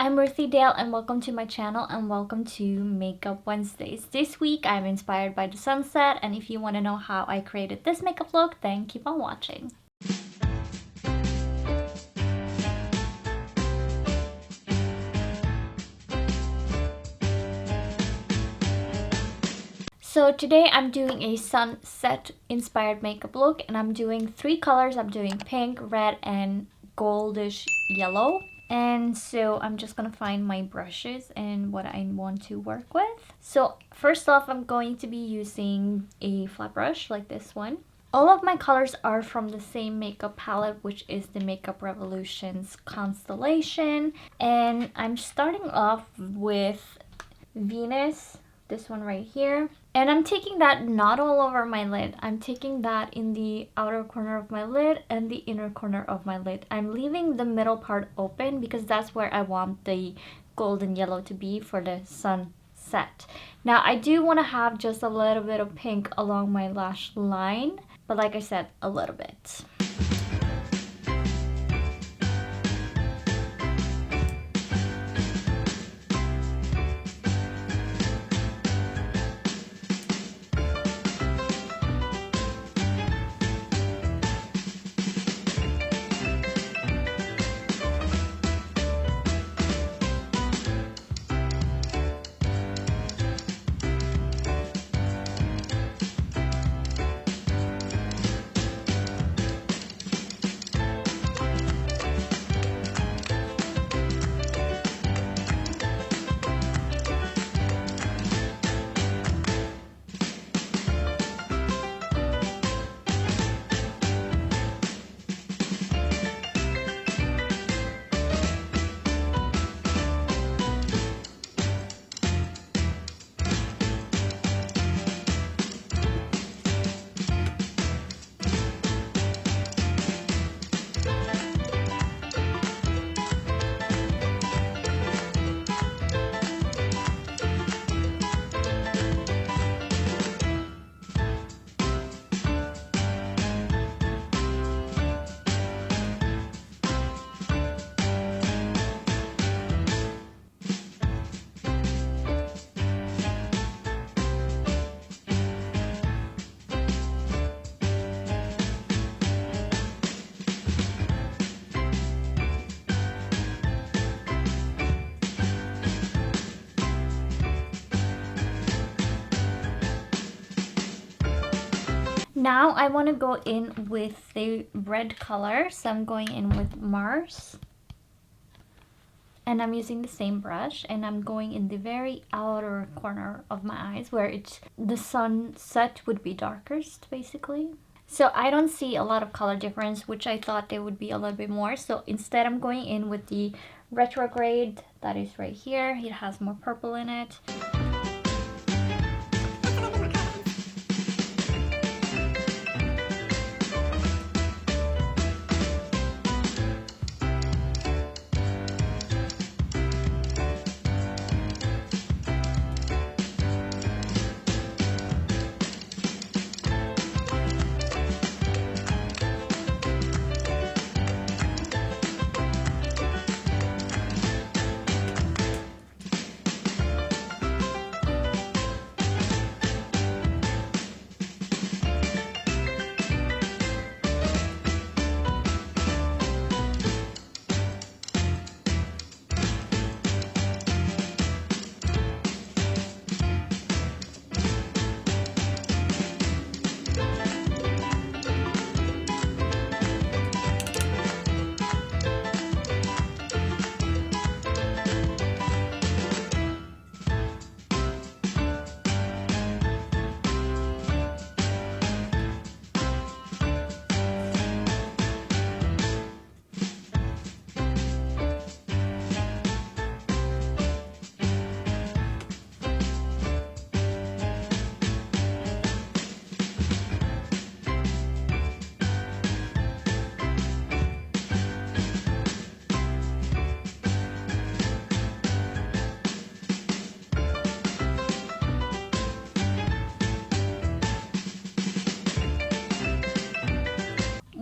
I'm Ruthie Dahle and welcome to my channel and welcome to Makeup Wednesdays. This week I'm inspired by the sunset, and if you want to know how I created this makeup look, then keep on watching. So today I'm doing a sunset inspired makeup look, and I'm doing three colors. I'm doing pink, red, and goldish yellow. And so I'm just gonna find my brushes and what I want to work with. So first off, I'm going to be using a flat brush like this one. All of my colors are from the same makeup palette, which is the Makeup Revolution's Constellation. And I'm starting off with Venus, this one right here. And I'm taking that not all over my lid. I'm taking that in the outer corner of my lid and the inner corner of my lid. I'm leaving the middle part open because that's where I want the golden yellow to be for the sunset. Now I do want to have just a little bit of pink along my lash line, but like I said, a little bit. Now I want to go in with the red color, so I'm going in with Mars. And I'm using the same brush, and I'm going in the very outer corner of my eyes where the sunset would be darkest, basically. So I don't see a lot of color difference, which I thought there would be a little bit more. So instead I'm going in with the Retrograde, that is right here. It has more purple in it.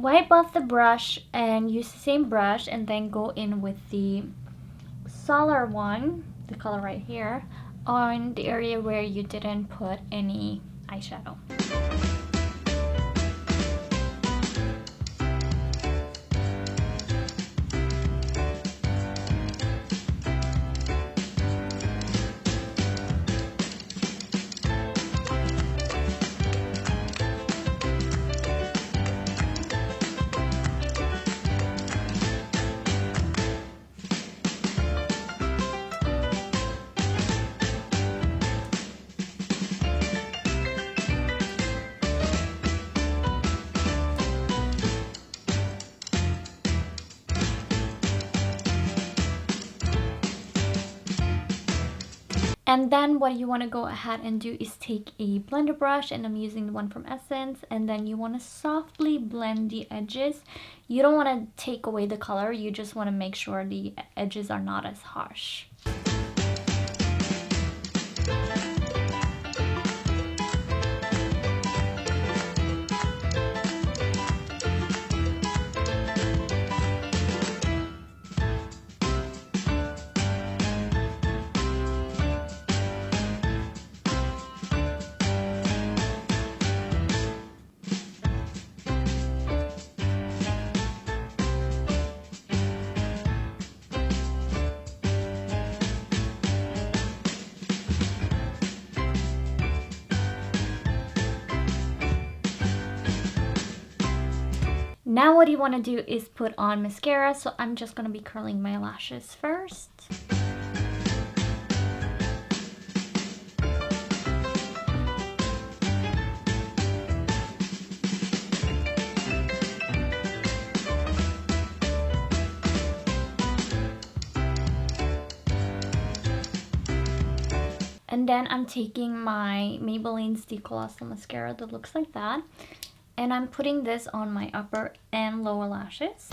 wipe off the brush and use the same brush and then go in with the solar one, the color right here, on the area where you didn't put any eyeshadow. And then what you want to go ahead and do is take a blender brush, and I'm using the one from Essence, and then you want to softly blend the edges. You don't want to take away the color, you just want to make sure the edges are not as harsh. Now what you want to do is put on mascara, so I'm just going to be curling my lashes first. And then I'm taking my Maybelline's Colossal mascara that looks like that. And I'm putting this on my upper and lower lashes.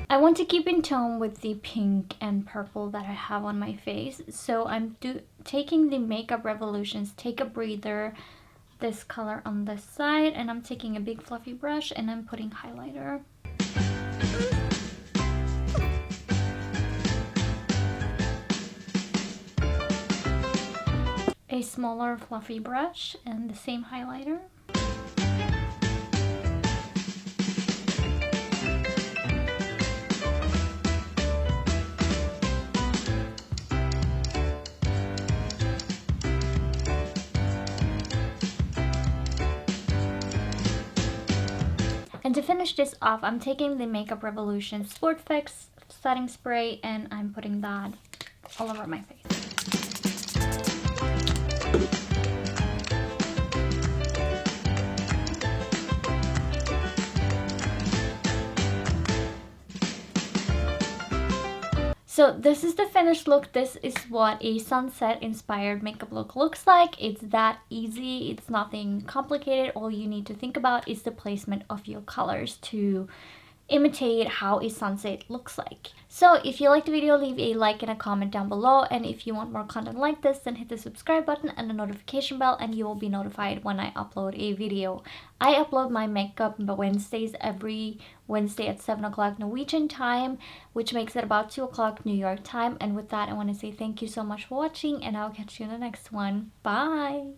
I want to keep in tone with the pink and purple that I have on my face, so I'm taking the Makeup Revolution's Take a Breather, this color on this side, and I'm taking a big fluffy brush and I'm putting highlighter. A smaller fluffy brush and the same highlighter. And to finish this off, I'm taking the Makeup Revolution Sport Fix setting spray and I'm putting that all over my face. So this is the finished look. This is what a sunset inspired makeup look looks like. It's that easy. It's nothing complicated. All you need to think about is the placement of your colors to imitate how a sunset looks like. So if you liked the video, leave a like and a comment down below, and if you want more content like this, then hit the subscribe button and the notification bell and you will be notified when I upload a video. I upload my makeup Wednesdays every Wednesday at 7 o'clock Norwegian time, which makes it about 2 o'clock New York time. And with that, I want to say thank you so much for watching, and I'll catch you in the next one. Bye!